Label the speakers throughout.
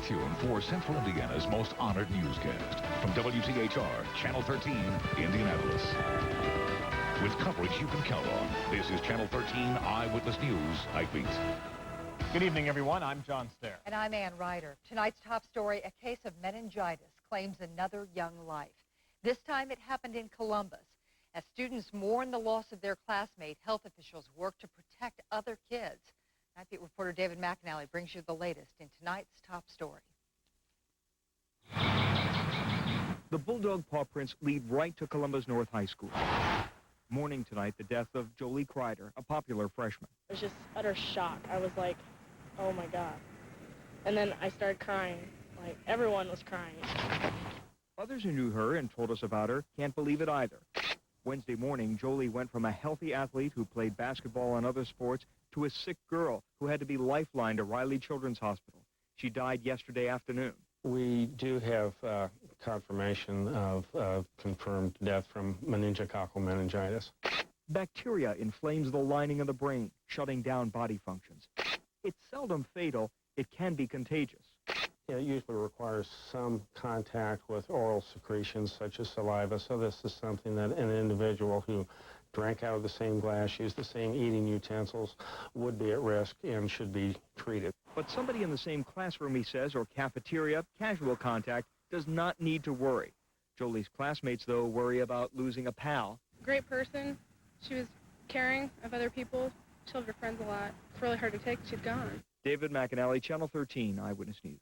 Speaker 1: tuned for Central Indiana's most honored newscast from WTHR Channel 13, Indianapolis. With coverage you can count on, this is Channel 13 Eyewitness News Nightbeat.
Speaker 2: Good evening, everyone. I'm John Stehr.
Speaker 3: And I'm Ryder. Tonight's top story, a case of meningitis claims another young life. This time it happened in Columbus. As students mourn the loss of their classmate, health officials work to protect other kids. Nightbeat reporter David McAnally brings you the latest in tonight's top story.
Speaker 4: The bulldog paw prints lead right to Columbus North High School. Mourning tonight the death of Jodie Crider, a popular freshman.
Speaker 5: It was just utter shock. I was like, oh my God. And then I started crying. Like, everyone was crying.
Speaker 4: Others who knew her and told us about her can't believe it either. Wednesday morning, Jolie went from a healthy athlete who played basketball and other sports to a sick girl who had to be lifelined to Riley Children's Hospital. She died yesterday afternoon.
Speaker 6: We do have confirmation of confirmed death from meningococcal meningitis.
Speaker 4: Bacteria inflames the lining of the brain, shutting down body functions. It's seldom fatal. It can be contagious.
Speaker 6: It usually requires some contact with oral secretions such as saliva, so this is something that an individual who drank out of the same glass, used the same eating utensils, would be at risk and should be treated.
Speaker 4: But somebody in the same classroom, he says, or cafeteria, casual contact, does not need to worry. Jolie's classmates, though, worry about losing a pal.
Speaker 5: Great person. She was caring of other people. She loved her friends a lot. It's really hard to take. She's gone.
Speaker 4: David McAnally, Channel 13 Eyewitness News.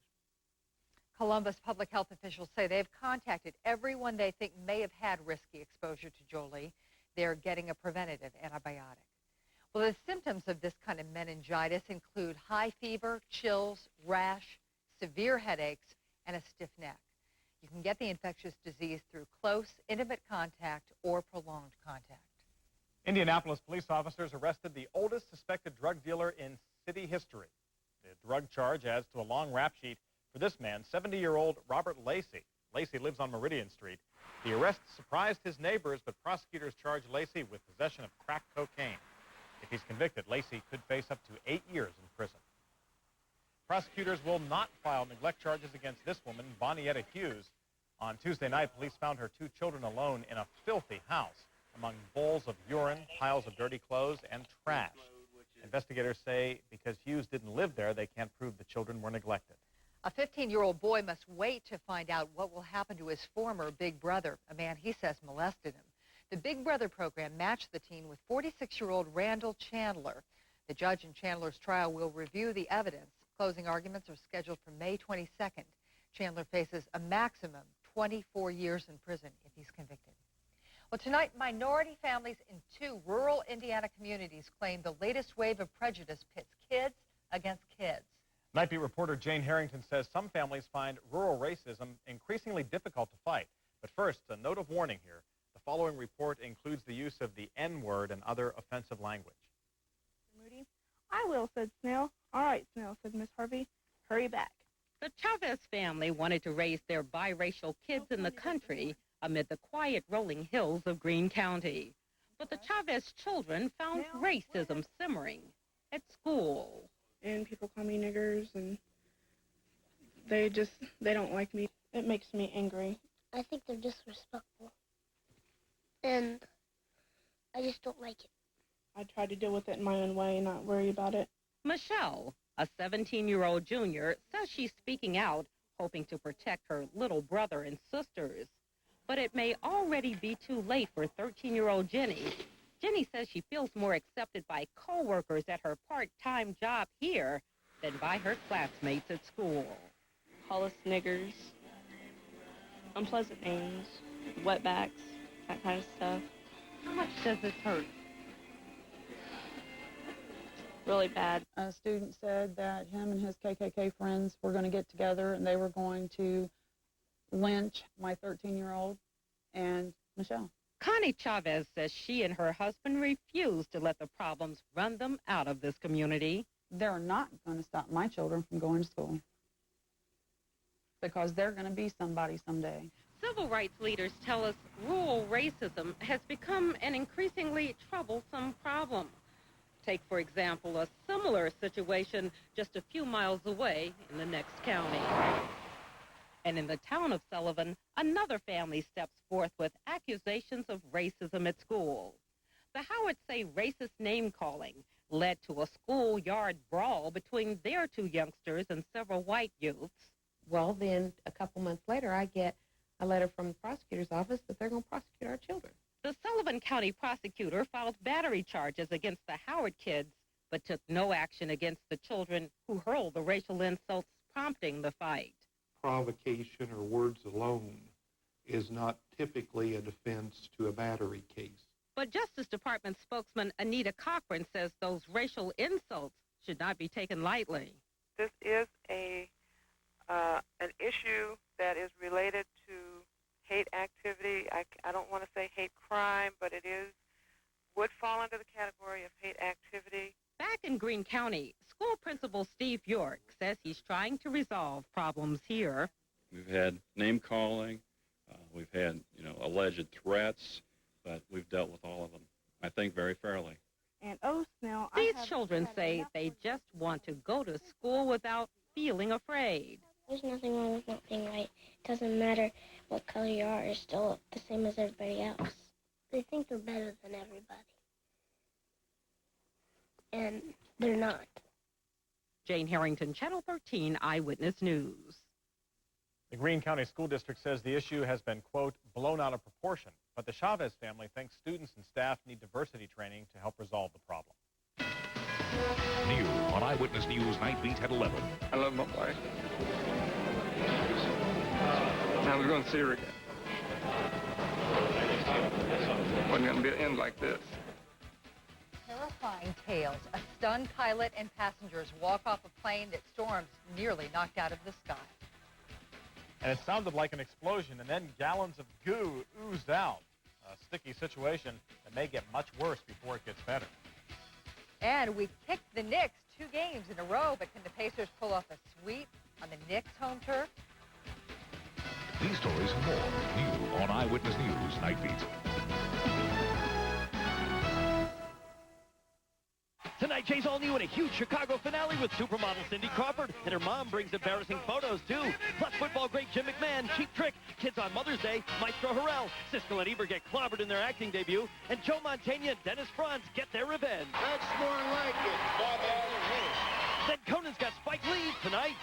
Speaker 3: Columbus public health officials say they've contacted everyone they think may have had risky exposure to Jolie. They're getting a preventative antibiotic. Well, the symptoms of this kind of meningitis include high fever, chills, rash, severe headaches, and a stiff neck. You can get the infectious disease through close, intimate contact or prolonged contact.
Speaker 2: Indianapolis police officers arrested the oldest suspected drug dealer in city history. The drug charge adds to a long rap sheet for this man, 70-year-old Robert Lacey. Lacey lives on Meridian Street. The arrest surprised his neighbors, but prosecutors charged Lacey with possession of crack cocaine. If he's convicted, Lacey could face up to 8 years in prison. Prosecutors will not file neglect charges against this woman, Bonnietta Hughes. On Tuesday night, police found her 2 children alone in a filthy house among bowls of urine, piles of dirty clothes, and trash. Investigators say because Hughes didn't live there, they can't prove the children were neglected.
Speaker 3: A 15-year-old boy must wait to find out what will happen to his former big brother, a man he says molested him. The Big Brother program matched the teen with 46-year-old Randall Chandler. The judge in Chandler's trial will review the evidence. Closing arguments are scheduled for May 22nd. Chandler faces a maximum 24 years in prison if he's convicted. Well, tonight, minority families in 2 rural Indiana communities claim the latest wave of prejudice pits kids against kids.
Speaker 2: Nightbeat reporter Jane Harrington says some families find rural racism increasingly difficult to fight. But first, a note of warning here. The following report includes the use of the N-word and other offensive language.
Speaker 5: Moody. I will, said Snail. All right, Snail, said Miss Harvey. Hurry back.
Speaker 7: The Chavez family wanted to raise their biracial kids in the country amid the quiet rolling hills of Greene County. But the Chavez children found racism simmering at school.
Speaker 5: And people call me niggers, and they don't like me. It makes me angry.
Speaker 8: I think they're disrespectful, and I just don't like it.
Speaker 5: I try to deal with it in my own way and not worry about it.
Speaker 7: Michelle, a 17-year-old junior, says she's speaking out, hoping to protect her little brother and sisters. But it may already be too late for 13-year-old Jenny. Jenny says she feels more accepted by co-workers at her part-time job here than by her classmates at school.
Speaker 5: Call us niggers, unpleasant names, wetbacks, that kind of stuff.
Speaker 7: How much does this hurt?
Speaker 5: Really bad.
Speaker 9: A student said that him and his KKK friends were going to get together and they were going to lynch my 13-year-old and Michelle.
Speaker 7: Connie Chavez says she and her husband refuse to let the problems run them out of this community.
Speaker 9: They're not going to stop my children from going to school because they're going to be somebody someday.
Speaker 7: Civil rights leaders tell us rural racism has become an increasingly troublesome problem. Take, for example, a similar situation just a few miles away in the next county. And in the town of Sullivan, another family steps forth with accusations of racism at school. The Howards say racist name-calling led to a schoolyard brawl between their two youngsters and several white youths.
Speaker 10: Well, then a couple months later, I get a letter from the prosecutor's office that they're going to prosecute our children.
Speaker 7: The Sullivan County prosecutor filed battery charges against the Howard kids, but took no action against the children who hurled the racial insults prompting the fight.
Speaker 11: Provocation or words alone is not typically a defense to a battery case.
Speaker 7: But Justice Department spokesman Anita Cochran says those racial insults should not be taken lightly.
Speaker 12: This is an issue that is related to hate activity. I don't want to say hate crime, but it would fall under the category of hate activity.
Speaker 7: Back in Greene County, school principal Steve York says he's trying to resolve problems here.
Speaker 13: We've had name-calling, we've had, alleged threats, but we've dealt with all of them, I think, very fairly.
Speaker 5: And now
Speaker 7: These children say they just want to go to school without feeling afraid.
Speaker 8: There's nothing wrong with not being white. It doesn't matter what color you are. You're still the same as everybody else. They think they're better than everybody. And they're not.
Speaker 7: Jane Harrington, Channel 13 Eyewitness News.
Speaker 2: The Greene County School District says the issue has been, quote, blown out of proportion. But the Chavez family thinks students and staff need diversity training to help resolve the problem.
Speaker 1: New on Eyewitness News Nightbeat at 11.
Speaker 14: I love my wife. I was going to see her again. Wasn't going to be an end like this.
Speaker 3: Terrifying tales. A stunned pilot and passengers walk off a plane that storms nearly knocked out of the sky.
Speaker 2: And it sounded like an explosion, and then gallons of goo oozed out. A sticky situation that may get much worse before it gets better.
Speaker 3: And we kicked the Knicks 2 games in a row, but can the Pacers pull off a sweep on the Knicks' home turf?
Speaker 1: These stories and more, new on Eyewitness News Nightbeat.
Speaker 15: Tonight, Jay's all new in a huge Chicago finale with supermodel Cindy Crawford, and her mom brings embarrassing photos, too. Plus, football great Jim McMahon, Cheap Trick, Kids on Mother's Day, Maestro Harrell, Siskel and Ebert get clobbered in their acting debut, and Joe Mantegna and Dennis Franz get their revenge.
Speaker 16: That's more like it, Bob Allen.
Speaker 15: Then Conan's got Spike Lee tonight.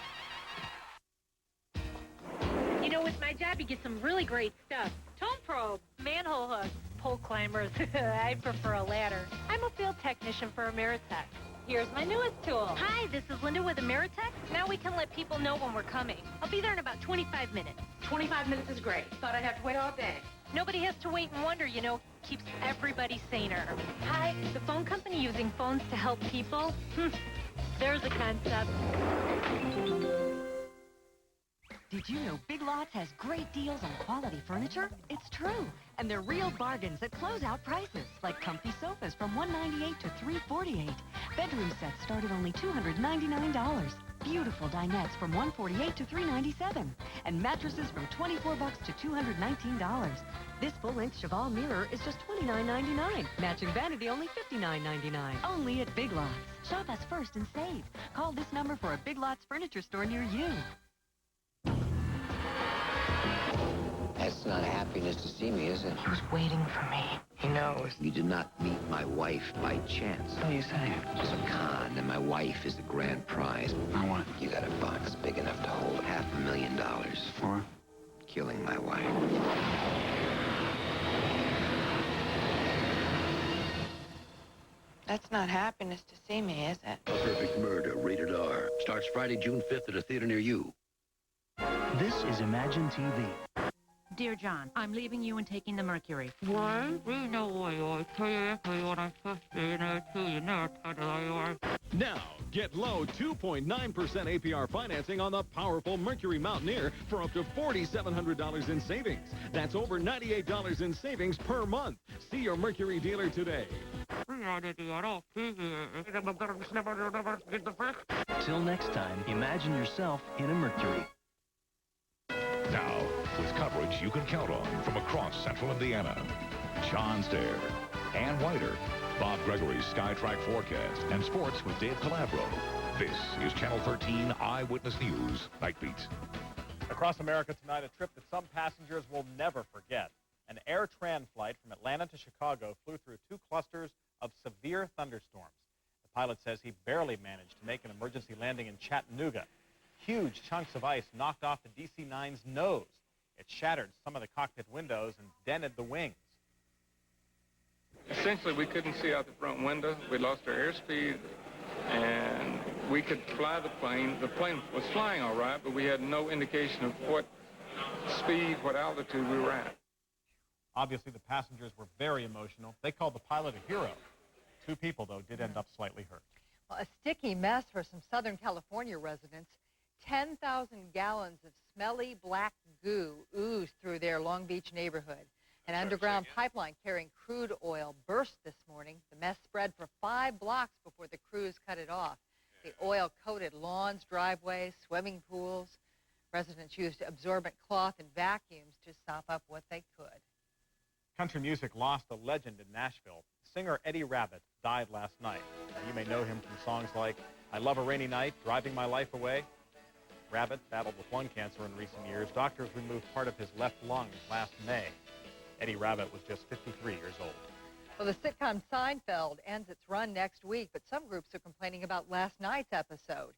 Speaker 17: You know, with my job, you get some really great stuff. Tone probe, manhole hooks, pole climbers. I prefer a ladder. I'm a field technician for Ameritech. Here's my newest tool. Hi, this is Linda with Ameritech. Now we can let people know when we're coming. I'll be there in about 25 minutes. 25 minutes is great. Thought I'd have to wait all day. Nobody has to wait and wonder, you know. Keeps everybody saner. Hi, the phone company using phones to help people? There's a concept.
Speaker 18: Did you know Big Lots has great deals on quality furniture? It's true. And they're real bargains at closeout prices, like comfy sofas from $198 to $348. Bedroom sets start at only $299. Beautiful dinettes from $148 to $397. And mattresses from $24 to $219. This full-length cheval mirror is just $29.99. Matching vanity only $59.99. Only at Big Lots. Shop us first and save. Call this number for a Big Lots furniture store near you.
Speaker 19: That's not happiness to see me, is it?
Speaker 20: He was waiting for me. He knows.
Speaker 19: You did not meet my wife by chance.
Speaker 20: What are you saying?
Speaker 19: It's a con, and my wife is the grand prize.
Speaker 20: I want.
Speaker 19: You got a box big enough to hold $500,000.
Speaker 20: For?
Speaker 19: Killing my wife.
Speaker 20: That's not happiness to see me, is it?
Speaker 21: A Perfect Murder, rated R. Starts Friday, June 5th at a theater near you.
Speaker 22: This is Imagine TV.
Speaker 23: Dear John, I'm leaving you and taking the Mercury.
Speaker 24: Why? We know why I tell you exactly what I'm supposed to do, and I tell you not how you are.
Speaker 25: Now, get low 2.9% APR financing on the powerful Mercury Mountaineer for up to $4,700 in savings. That's over $98 in savings per month. See your Mercury dealer today.
Speaker 22: Till next time, imagine yourself in a Mercury.
Speaker 1: Now, with coverage you can count on from across central Indiana, John Stehr, Ann Ryder, Bob Gregory's SkyTrack forecast and sports with Dave Calabro. This is Channel 13 Eyewitness News Nightbeat.
Speaker 2: Across America tonight, a trip that some passengers will never forget. An AirTran flight from Atlanta to Chicago flew through 2 clusters of severe thunderstorms. The pilot says he barely managed to make an emergency landing in Chattanooga. Huge chunks of ice knocked off the DC-9's nose. It shattered some of the cockpit windows and dented the wings.
Speaker 14: Essentially, we couldn't see out the front window. We lost our airspeed, and we could fly the plane. The plane was flying all right, but we had no indication of what speed, what altitude we were at.
Speaker 2: Obviously, the passengers were very emotional. They called the pilot a hero. 2 people, though, did end up slightly hurt.
Speaker 3: Well, a sticky mess for some Southern California residents. 10,000 gallons of smelly black goo oozed through their Long Beach neighborhood. An underground pipeline carrying crude oil burst this morning. The mess spread for 5 blocks before the crews cut it off. The oil coated lawns, driveways, swimming pools. Residents used absorbent cloth and vacuums to sop up what they could.
Speaker 2: Country music lost a legend in Nashville. Singer Eddie Rabbitt died last night. You may know him from songs like I Love a Rainy Night, Driving My Life Away. Rabbitt battled with lung cancer in recent years. Doctors removed part of his left lung last May. Eddie Rabbitt was just 53 years old.
Speaker 3: Well, the sitcom Seinfeld ends its run next week, but some groups are complaining about last night's episode.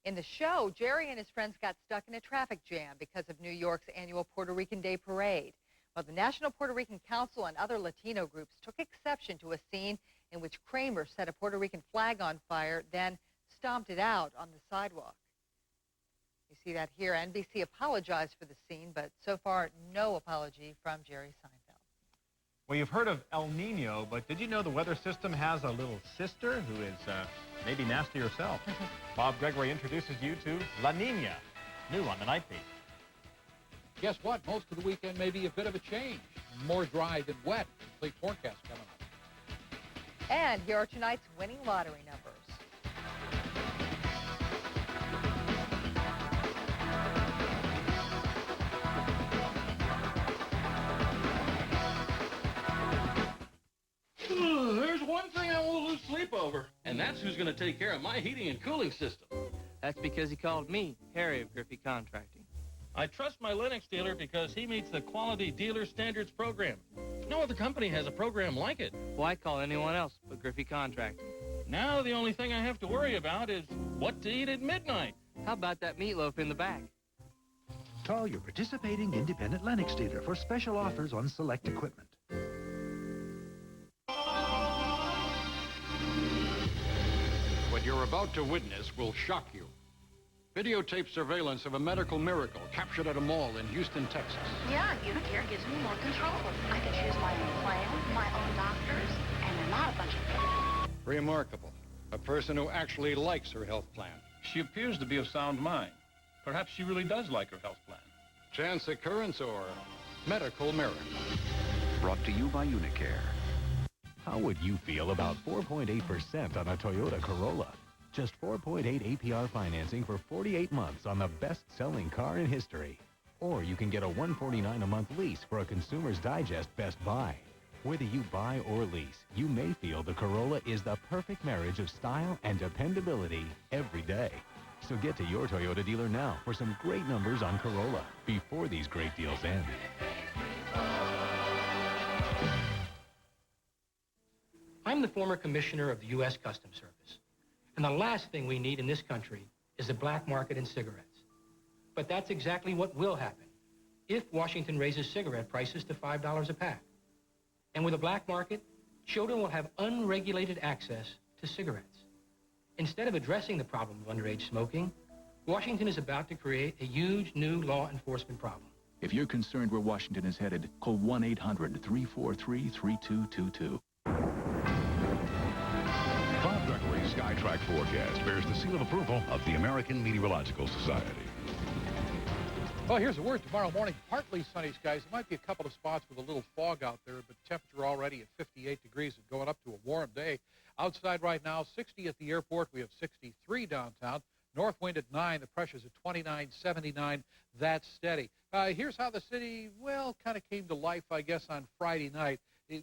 Speaker 3: In the show, Jerry and his friends got stuck in a traffic jam because of New York's annual Puerto Rican Day Parade. Well, the National Puerto Rican Council and other Latino groups took exception to a scene in which Kramer set a Puerto Rican flag on fire, then stomped it out on the sidewalk. You see that here. NBC apologized for the scene, but so far, no apology from Jerry Seinfeld.
Speaker 2: Well, you've heard of El Nino, but did you know the weather system has a little sister who is maybe nasty herself? Bob Gregory introduces you to La Nina, new on the Nightbeat.
Speaker 4: Guess what? Most of the weekend may be a bit of a change. More dry than wet. Complete forecast coming up.
Speaker 3: And here are tonight's winning lottery numbers.
Speaker 6: There's one thing I won't lose sleep over, and that's who's going to take care of my heating and cooling system.
Speaker 9: That's because he called me Harry of Griffey Contracting.
Speaker 6: I trust my Lennox dealer because he meets the Quality Dealer Standards program. No other company has a program like it.
Speaker 9: Why call anyone else but Griffey Contracting?
Speaker 6: Now the only thing I have to worry about is what to eat at midnight.
Speaker 9: How about that meatloaf in the back?
Speaker 10: Call your participating independent Lennox dealer for special offers on select equipment.
Speaker 11: What you're about to witness will shock you. Videotape surveillance of a medical miracle captured at a mall in Houston, Texas.
Speaker 26: Yeah, Unicare gives me more control. I can choose my own plan, my own doctors, and they're not a bunch of...
Speaker 11: Remarkable. A person who actually likes her health plan.
Speaker 6: She appears to be of sound mind. Perhaps she really does like her health plan.
Speaker 11: Chance occurrence or medical miracle.
Speaker 1: Brought to you by Unicare. How would you feel about 4.8% on a Toyota Corolla? Just 4.8 APR financing for 48 months on the best-selling car in history. Or you can get a $149 a month lease for a Consumer's Digest Best Buy. Whether you buy or lease, you may feel the Corolla is the perfect marriage of style and dependability every day. So get to your Toyota dealer now for some great numbers on Corolla before these great deals end.
Speaker 27: I'm the former commissioner of the U.S. Customs Service. And the last thing we need in this country is a black market in cigarettes. But that's exactly what will happen if Washington raises cigarette prices to $5 a pack. And with a black market, children will have unregulated access to cigarettes. Instead of addressing the problem of underage smoking, Washington is about to create a huge new law enforcement problem.
Speaker 28: If you're concerned where Washington is headed, call 1-800-343-3222.
Speaker 1: Bob Gregory's SkyTrack forecast bears the seal of approval of the American Meteorological Society.
Speaker 4: Well, here's a word. Tomorrow morning, partly sunny skies. There might be a couple of spots with a little fog out there, but temperature already at 58 degrees and going up to a warm day. Outside right now, 60 at the airport. We have 63 downtown. North wind at 9. The pressure's at 29, 79. That's steady. Here's how the city, kind of came to life, I guess, on Friday night.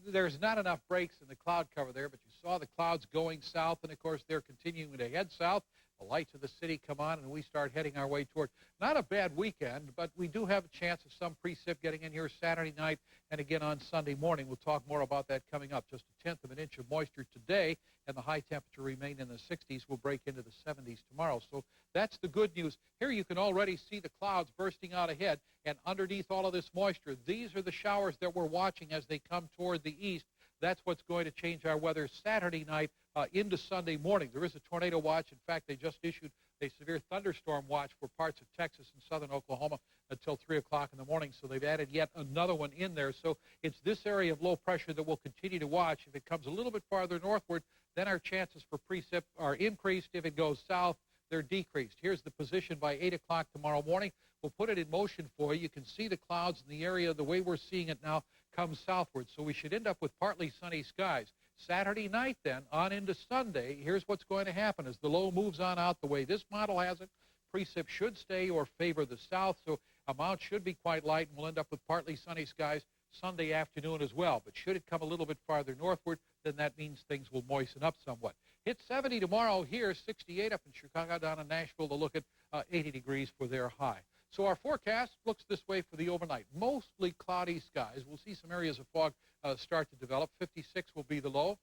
Speaker 4: There's not enough breaks in the cloud cover there, but you saw the clouds going south, and, of course, they're continuing to head south. The lights of the city come on, and we start heading our way toward not a bad weekend, but we do have a chance of some precip getting in here Saturday night and again on Sunday morning. We'll talk more about that coming up. Just a tenth of an inch of moisture today, and the high temperature remain in the 60s. We'll break into the 70s tomorrow. So that's the good news. Here you can already see the clouds bursting out ahead, and underneath all of this moisture, these are the showers that we're watching as they come toward the east. That's what's going to change our weather Saturday night into Sunday morning. There is a tornado watch. In fact, they just issued a severe thunderstorm watch for parts of Texas and southern Oklahoma until 3 o'clock in the morning, so they've added yet another one in there. So it's this area of low pressure that we'll continue to watch. If it comes a little bit farther northward, then our chances for precip are increased. If it goes south, they're decreased. Here's the position by 8 o'clock tomorrow morning. We'll put it in motion for you. You can see the clouds in the area. The way we're seeing it now comes southward, so we should end up with partly sunny skies. Saturday night, then, on into Sunday, here's what's going to happen. As the low moves on out the way this model has it, precip should stay or favor the south, so amount should be quite light, and we'll end up with partly sunny skies Sunday afternoon as well. But should it come a little bit farther northward, then that means things will moisten up somewhat. Hit 70 tomorrow here, 68 up in Chicago, down in Nashville to look at 80 degrees for their high. So our forecast looks this way for the overnight. Mostly cloudy skies. We'll see some areas of fog start to develop. 56 will be the low.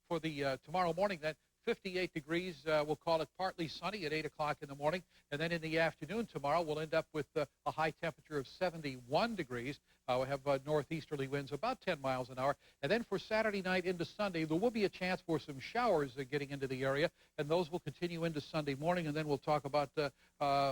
Speaker 4: For the tomorrow morning, then 58 degrees. We'll call it partly sunny at 8 o'clock in the morning. And then in the afternoon tomorrow, we'll end up with a high temperature of 71 degrees. We'll have northeasterly winds about 10 miles an hour. And then for Saturday night into Sunday, there will be a chance for some showers getting into the area, and those will continue into Sunday morning. And then we'll talk about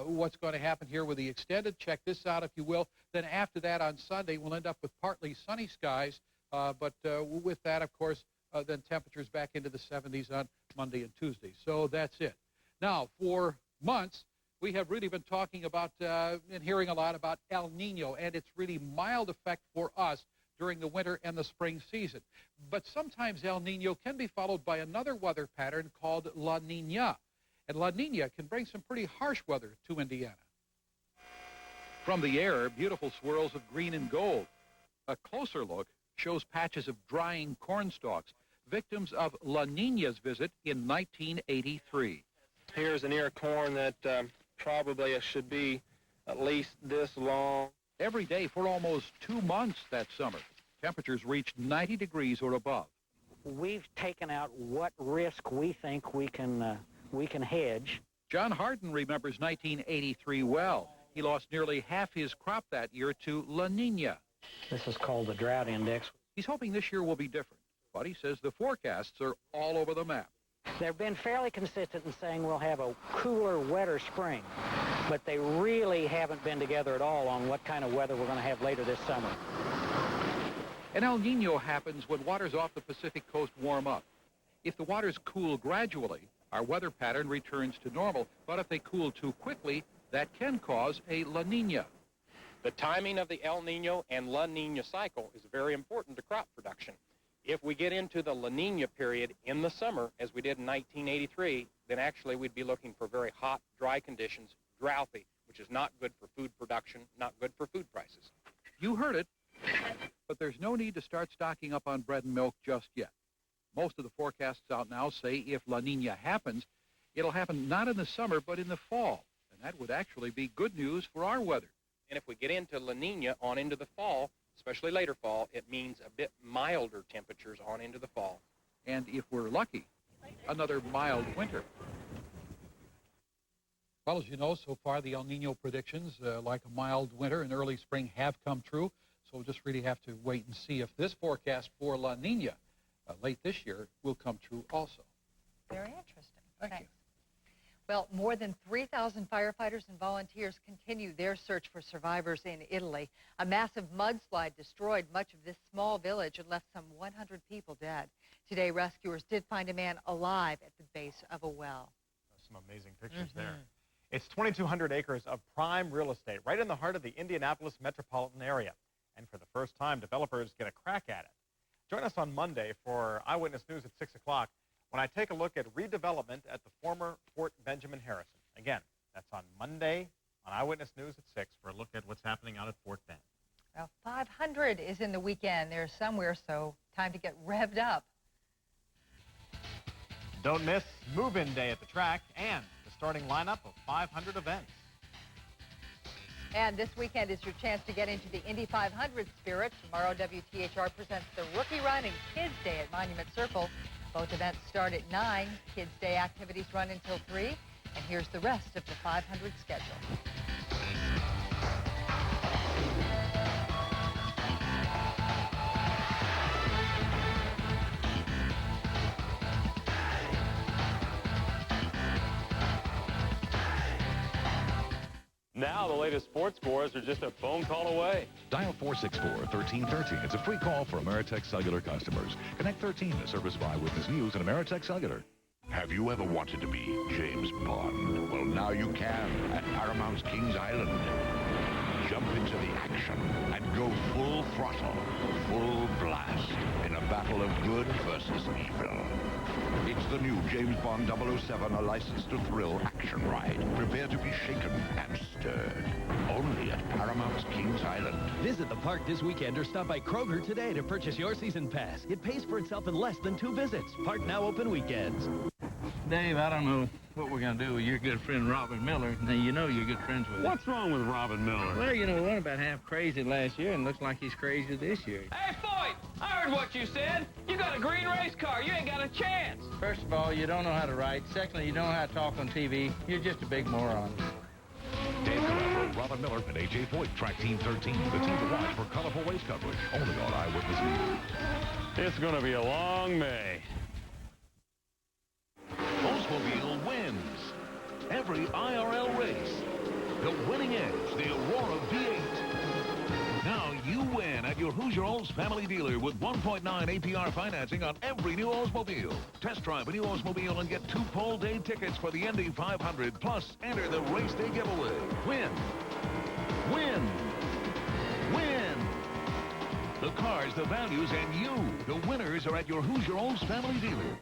Speaker 4: what's going to happen here with the extended. Check this out, if you will. Then after that on Sunday, we'll end up with partly sunny skies. But with that, of course, then temperatures back into the 70s on Monday and Tuesday. So that's it. Now, for months, we have really been talking about and hearing a lot about El Nino and its really mild effect for us during the winter and the spring season. But sometimes El Nino can be followed by another weather pattern called La Nina. And La Nina can bring some pretty harsh weather to Indiana. From the air, beautiful swirls of green and gold. A closer look shows patches of drying corn stalks, victims of La Nina's visit in 1983.
Speaker 5: Here's an ear of corn that probably should be at least this long.
Speaker 4: Every day for almost 2 months that summer, temperatures reached 90 degrees or above.
Speaker 7: We've taken out what risk we think we can hedge.
Speaker 4: John Harden remembers 1983 well. He lost nearly half his crop that year to La Nina.
Speaker 7: This is called the drought index.
Speaker 4: He's hoping this year will be different, but he says the forecasts are all over the map.
Speaker 7: They've been fairly consistent in saying we'll have a cooler, wetter spring, but they really haven't been together at all on what kind of weather we're going to have later this summer.
Speaker 4: An El Nino happens when waters off the Pacific coast warm up. If the waters cool gradually, our weather pattern returns to normal, but if they cool too quickly, that can cause a La Nina.
Speaker 2: The timing of the El Nino and La Nina cycle is very important to crop production. If we get into the La Nina period in the summer, as we did in 1983, then actually we'd be looking for very hot, dry conditions, drouthy, which is not good for food production, not good for food prices.
Speaker 4: You heard it, but there's no need to start stocking up on bread and milk just yet. Most of the forecasts out now say if La Nina happens, it'll happen not in the summer, but in the fall. And that would actually be good news for our weather.
Speaker 2: And if we get into La Nina on into the fall, especially later fall, it means a bit milder temperatures on into the fall.
Speaker 4: And if we're lucky, another mild winter. Well, as you know, so far the El Nino predictions, like a mild winter and early spring, have come true. So we'll just really have to wait and see if this forecast for La Nina late this year will come true also.
Speaker 3: Very interesting.
Speaker 4: Thank you.
Speaker 3: Well, more than 3,000 firefighters and volunteers continue their search for survivors in Italy. A massive mudslide destroyed much of this small village and left some 100 people dead. Today, rescuers did find a man alive at the base of a well.
Speaker 2: Some amazing pictures there. It's 2,200 acres of prime real estate right in the heart of the Indianapolis metropolitan area. And for the first time, developers get a crack at it. Join us on Monday for Eyewitness News at 6 o'clock. When I take a look at redevelopment at the former Fort Benjamin Harrison. Again, that's on Monday on Eyewitness News at 6 for a look at what's happening out at Fort Bend.
Speaker 3: Well, 500 is in the weekend. There's somewhere, so time to get revved up.
Speaker 2: Don't miss move-in day at the track and the starting lineup of 500 events.
Speaker 3: And this weekend is your chance to get into the Indy 500 spirit. Tomorrow, WTHR presents the Rookie Run and Kids Day at Monument Circle. Both events start at 9. Kids Day activities run until 3. And here's the rest of the 500 schedule.
Speaker 8: Now the latest sports scores are just a phone call away.
Speaker 1: Dial 464-1313. It's a free call for Ameritech Cellular customers. Connect 13 to service of Eyewitness News and Ameritech Cellular.
Speaker 21: Have you ever wanted to be James Bond? Well, now you can at Paramount's Kings Island. Jump into the action and go full throttle, full blast in a battle of good versus evil. It's the new James Bond 007, a license to thrill action ride. Prepare to be shaken and stirred. Only at Paramount's Kings Island.
Speaker 22: Visit the park this weekend or stop by Kroger today to purchase your season pass. It pays for itself in less than 2 visits. Park now open weekends.
Speaker 6: Dave, I don't know what we're going to do with your good friend Robin Miller. Now, you know you're good friends with him.
Speaker 8: What's wrong with Robin Miller?
Speaker 6: Well, you know, we went about half crazy last year, and looks like he's crazy this year.
Speaker 12: Hey, Foyt! I heard what you said. You got a green race car. You ain't got a chance.
Speaker 6: First of all, you don't know how to write. Secondly, you don't know how to talk on TV. You're just a big moron.
Speaker 1: Dave Calabro, Robin Miller, and A.J. Foyt, track Team 13, the team to watch for colorful race coverage. Only on Eyewitness News.
Speaker 8: It's going to be a long May.
Speaker 1: Oldsmobile wins every IRL race. The winning edge, the Aurora V8. Now you win at your Hoosier Olds family dealer with 1.9 APR financing on every new Oldsmobile. Test drive a new Oldsmobile and get 2 full day tickets for the Indy 500. Plus, enter the race day giveaway. Win. Win. Win. The cars, the values, and you. The winners are at your Hoosier Olds family dealer.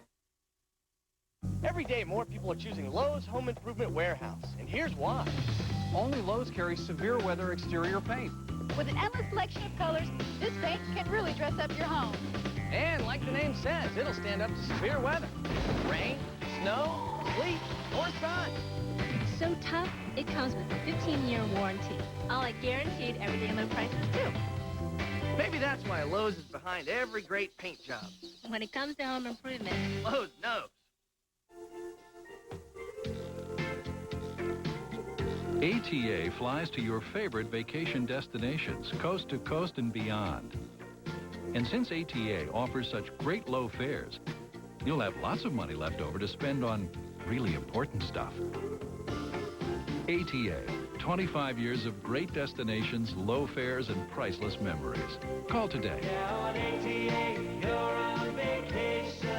Speaker 13: Every day, more people are choosing Lowe's Home Improvement Warehouse, and here's why.
Speaker 15: Only Lowe's carries severe weather exterior paint.
Speaker 16: With an endless selection of colors, this paint can really dress up your home.
Speaker 13: And like the name says, it'll stand up to severe weather. Rain, snow, sleet, or sun.
Speaker 17: It's so tough, it comes with a 15-year warranty. All at guaranteed everyday low prices, too.
Speaker 13: Maybe that's why Lowe's is behind every great paint job.
Speaker 17: When it comes to home improvement,
Speaker 13: Lowe's knows.
Speaker 18: ATA flies to your favorite vacation destinations, coast to coast and beyond. And since ATA offers such great low fares, you'll have lots of money left over to spend on really important stuff. ATA, 25 years of great destinations, low fares, and priceless memories. Call today.
Speaker 19: Now on ATA, you're on vacation.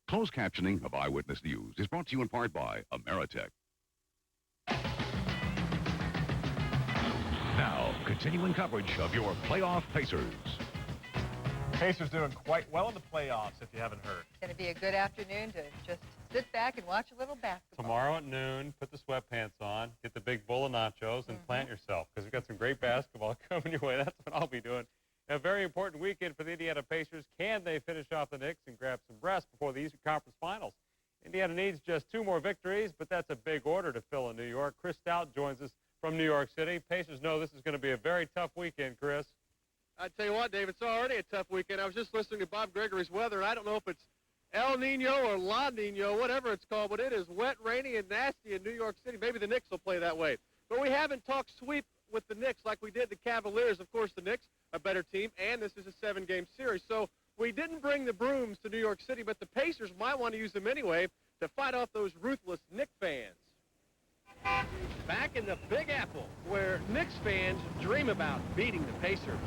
Speaker 1: Closed captioning of Eyewitness News is brought to you in part by Ameritech. Now, continuing coverage of your playoff Pacers.
Speaker 2: Pacers doing quite well in the playoffs, if you haven't heard.
Speaker 3: It's going to be a good afternoon to just sit back and watch a little basketball.
Speaker 8: Tomorrow at noon, put the sweatpants on, get the big bowl of nachos, and plant yourself, because we've got some great basketball coming your way. That's what I'll be doing. A very important weekend for the Indiana Pacers. Can they finish off the Knicks and grab some rest before the Eastern Conference Finals? Indiana needs just 2 more victories, but that's a big order to fill in New York. Chris Stout joins us from New York City. Pacers know this is going to be a very tough weekend, Chris.
Speaker 5: I tell you what, Dave, it's already a tough weekend. I was just listening to Bob Gregory's weather. I don't know if it's El Nino or La Nina, whatever it's called, but it is wet, rainy, and nasty in New York City. Maybe the Knicks will play that way. But we haven't talked sweep with the Knicks like we did the Cavaliers. Of course, the Knicks, a better team, and this is a 7-game series. So we didn't bring the brooms to New York City, but the Pacers might want to use them anyway to fight off those ruthless Knicks fans. Back in the Big Apple, where Knicks fans dream about beating the Pacers.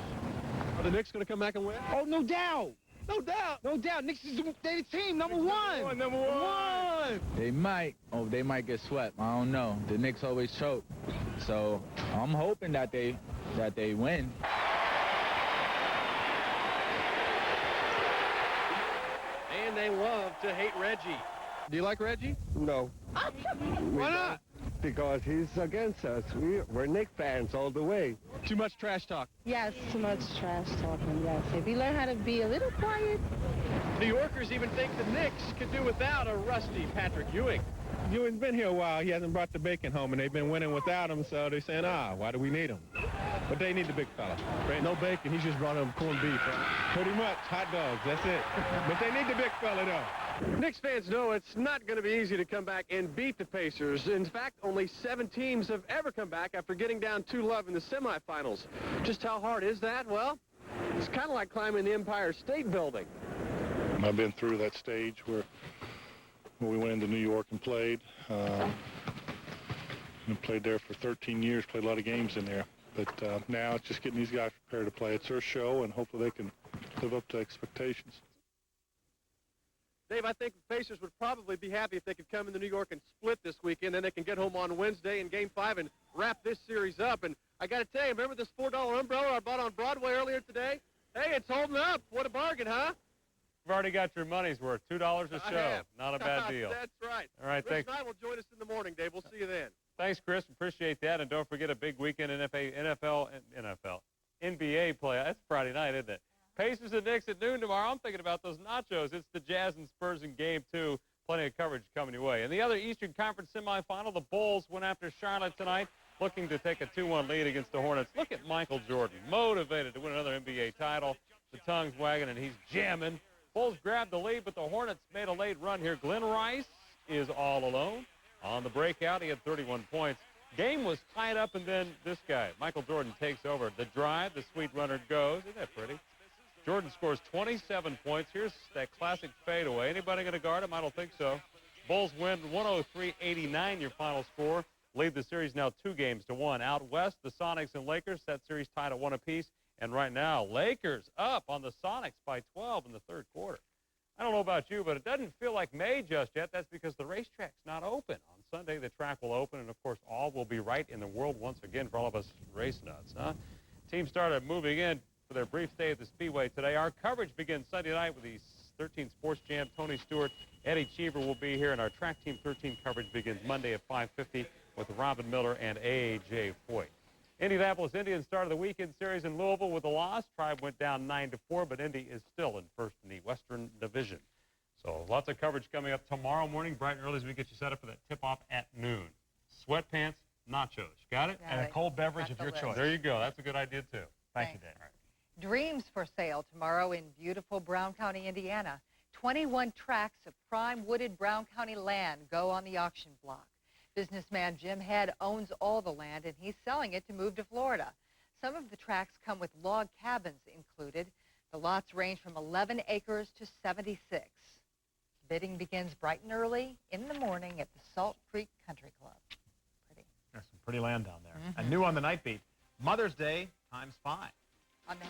Speaker 5: Are the Knicks going to come back and win?
Speaker 29: Oh, no doubt.
Speaker 5: No doubt.
Speaker 29: No doubt. Knicks is the team, number one.
Speaker 5: Number one.
Speaker 30: They might get swept. I don't know. The Knicks always choke. So I'm hoping that they win.
Speaker 5: And they love to hate Reggie. Do you like Reggie?
Speaker 31: No.
Speaker 5: Why not?
Speaker 31: Because he's against us. We're Knicks fans all the way.
Speaker 5: Too much trash talk.
Speaker 32: Yes, too much trash talking, yes. If you learn how to be a little quiet,
Speaker 5: New Yorkers even think the Knicks could do without a rusty Patrick Ewing.
Speaker 31: Ewing's been here a while. He hasn't brought the bacon home, and they've been winning without him, so they're saying, why do we need him? But they need the big fella. No bacon. He's just brought him corned beef. Pretty much. Hot dogs. That's it. But they need the big fella, though.
Speaker 5: Knicks fans know it's not going to be easy to come back and beat the Pacers. In fact, only 7 teams have ever come back after getting down 2-0 in the semifinals. Just how hard is that? Well, it's kind of like climbing the Empire State Building.
Speaker 9: I've been through that stage where we went into New York and played. And played there for 13 years, played a lot of games in there. But now it's just getting these guys prepared to play. It's their show, and hopefully they can live up to expectations.
Speaker 5: Dave, I think the Pacers would probably be happy if they could come into New York and split this weekend. Then they can get home on Wednesday in Game 5 and wrap this series up. And I got to tell you, remember this $4 umbrella I bought on Broadway earlier today? Hey, it's holding up. What a bargain, huh?
Speaker 8: You've already got your money's worth. $2 a show. Not a bad deal.
Speaker 5: That's right.
Speaker 8: All right,
Speaker 5: Rich
Speaker 8: thanks.
Speaker 5: and I will join us in the morning, Dave. We'll see you then.
Speaker 8: Thanks, Chris. Appreciate that. And don't forget a big weekend in NBA play. That's Friday night, isn't it? Pacers and Knicks at noon tomorrow. I'm thinking about those nachos. It's the Jazz and Spurs in Game 2. Plenty of coverage coming your way. In the other Eastern Conference semifinal, the Bulls went after Charlotte tonight, looking to take a 2-1 lead against the Hornets. Look at Michael Jordan, motivated to win another NBA title. The tongue's wagging, and he's jamming. Bulls grabbed the lead, but the Hornets made a late run here. Glenn Rice is all alone. On the breakout, he had 31 points. Game was tied up, and then this guy, Michael Jordan, takes over. The drive, the sweet runner goes. Isn't that pretty? Jordan scores 27 points. Here's that classic fadeaway. Anybody going to guard him? I don't think so. Bulls win 103-89, your final score. Lead the series now 2-1. Out west, the Sonics and Lakers. That series tied at 1 apiece. And right now, Lakers up on the Sonics by 12 in the third quarter. I don't know about you, but it doesn't feel like May just yet. That's because the racetrack's not open. On Sunday, the track will open, and, of course, all will be right in the world once again for all of us race nuts, huh? Teams started moving in for their brief stay at the Speedway today. Our coverage begins Sunday night with the 13 Sports Jam. Tony Stewart, Eddie Cheever will be here, and our Track Team 13 coverage begins Monday at 5:50 with Robin Miller and A.J. Foyt. Indianapolis Indians started the weekend series in Louisville with a loss. Tribe went down 9-4, but Indy is still in first in the Western Division. So lots of coverage coming up tomorrow morning, bright and early, as we get you set up for that tip-off at noon. Sweatpants, nachos. Got it?
Speaker 2: And a cold beverage of your choice.
Speaker 8: There you go. That's a good idea, too.
Speaker 2: Thank you, Dave.
Speaker 3: Dreams for sale tomorrow in beautiful Brown County, Indiana. 21 tracts of prime wooded Brown County land go on the auction block. Businessman Jim Head owns all the land, and he's selling it to move to Florida. Some of the tracts come with log cabins included. The lots range from 11 acres to 76. Bidding begins bright and early in the morning at the Salt Creek Country Club. Pretty.
Speaker 2: There's some pretty land down there. And new on the night beat, Mother's Day ×5.
Speaker 3: Amen.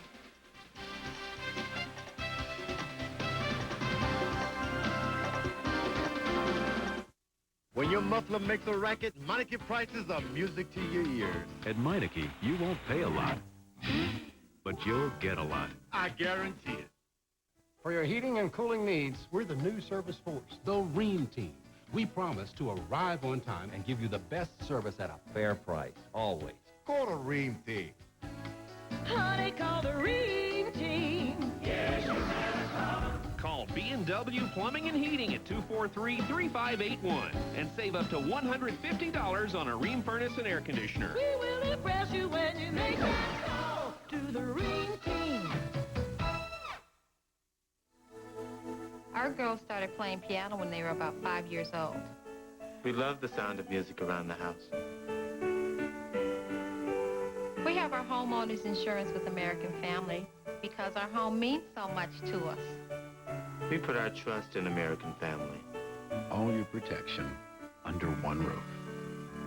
Speaker 10: When your muffler makes a racket, Meineke prices are music to your ears.
Speaker 11: At Meineke, you won't pay a lot, but you'll get a lot.
Speaker 10: I guarantee it.
Speaker 14: For your heating and cooling needs, we're the new service force, the Ream Team. We promise to arrive on time and give you the best service at a fair price, always.
Speaker 10: Call the Ream Team.
Speaker 19: Honey, call the Ream Team. Yes, you can.
Speaker 20: Call B&W Plumbing and Heating at 243-3581 and save up to $150 on a Ream furnace and air conditioner.
Speaker 19: We will impress you when you make that call to the Ream Team.
Speaker 23: Our girls started playing piano when they were about 5 years old.
Speaker 24: We love the sound of music around the house.
Speaker 23: We have our homeowners insurance with American Family because our home means so much to us.
Speaker 24: We put our trust in American Family.
Speaker 11: All your protection under one roof.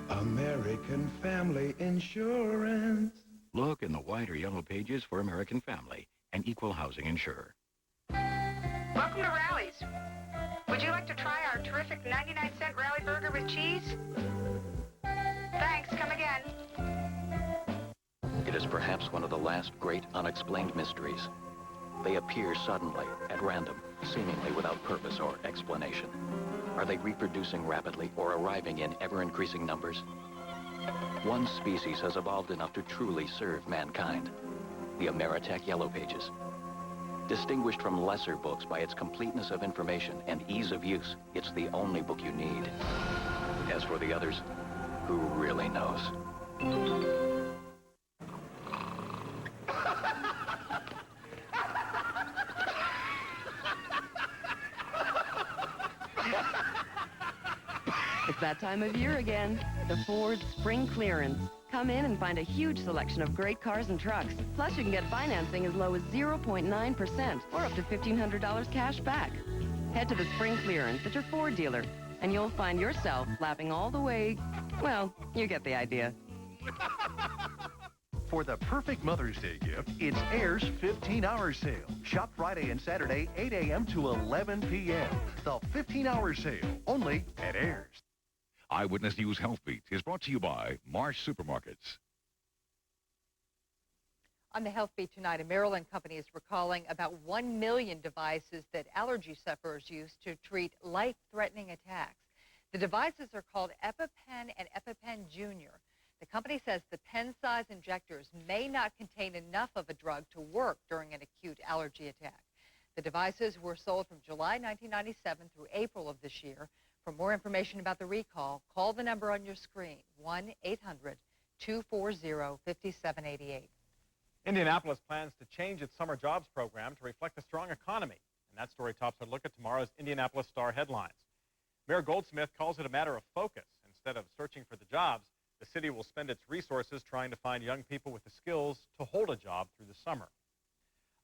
Speaker 10: American Family Insurance.
Speaker 11: Look in the white or yellow pages for American Family, an equal housing insurer.
Speaker 25: Welcome to Rally's. Would you like to try our terrific 99-cent Rally Burger with cheese? Thanks, come again.
Speaker 26: It is perhaps one of the last great unexplained mysteries. They appear suddenly, at random, seemingly without purpose or explanation. Are they reproducing rapidly or arriving in ever-increasing numbers? One species has evolved enough to truly serve mankind, the Ameritech Yellow Pages. Distinguished from lesser books by its completeness of information and ease of use, it's the only book you need. As for the others, who really knows?
Speaker 4: It's that time of year again. The Ford Spring Clearance. Come in and find a huge selection of great cars and trucks. Plus, you can get financing as low as 0.9% or up to $1,500 cash back. Head to the Spring Clearance at your Ford dealer, and you'll find yourself laughing all the way. Well, you get the idea.
Speaker 6: For the perfect Mother's Day gift, it's Air's 15-hour sale. Shop Friday and Saturday, 8 a.m. to 11 p.m. The 15-hour sale, only at Air's.
Speaker 1: Eyewitness News Health Beat is brought to you by Marsh Supermarkets.
Speaker 3: On the Health Beat tonight, a Maryland company is recalling about 1 million devices that allergy sufferers use to treat life-threatening attacks. The devices are called EpiPen and EpiPen Junior. The company says the pen-size injectors may not contain enough of a drug to work during an acute allergy attack. The devices were sold from July 1997 through April of this year. For more information about the recall, call the number on your screen, 1-800-240-5788.
Speaker 2: Indianapolis plans to change its summer jobs program to reflect a strong economy. And that story tops our look at tomorrow's Indianapolis Star headlines. Mayor Goldsmith calls it a matter of focus. Instead of searching for the jobs, the city will spend its resources trying to find young people with the skills to hold a job through the summer.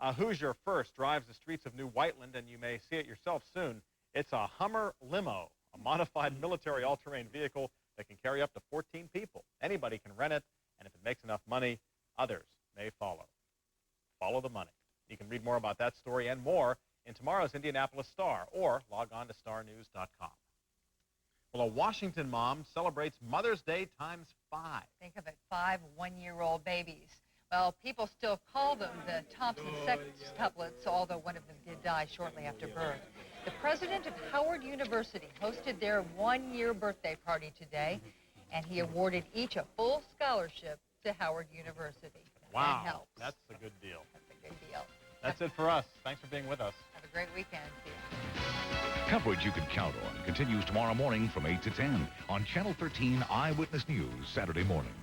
Speaker 2: Hoosier First drives the streets of New Whiteland, and you may see it yourself soon. It's a Hummer Limo, a modified military all-terrain vehicle that can carry up to 14 people. Anybody can rent it, and if it makes enough money, others may follow. Follow the money. You can read more about that story and more in tomorrow's Indianapolis Star, or log on to starnews.com. Well, a Washington mom celebrates Mother's Day times 5.
Speaker 3: Think of it, 5 one-year-old babies. Well, people still call them the Thompson sextuplets, although one of them did die shortly after birth. The president of Howard University hosted their one-year birthday party today, and he awarded each a full scholarship to Howard University.
Speaker 2: Wow,
Speaker 3: that helps.
Speaker 2: That's a good deal.
Speaker 3: That's a good deal.
Speaker 2: That's it for us. Thanks for being with us.
Speaker 3: Have a great weekend. See you.
Speaker 1: Coverage you can count on continues tomorrow morning from 8 to 10 on Channel 13 Eyewitness News Saturday morning.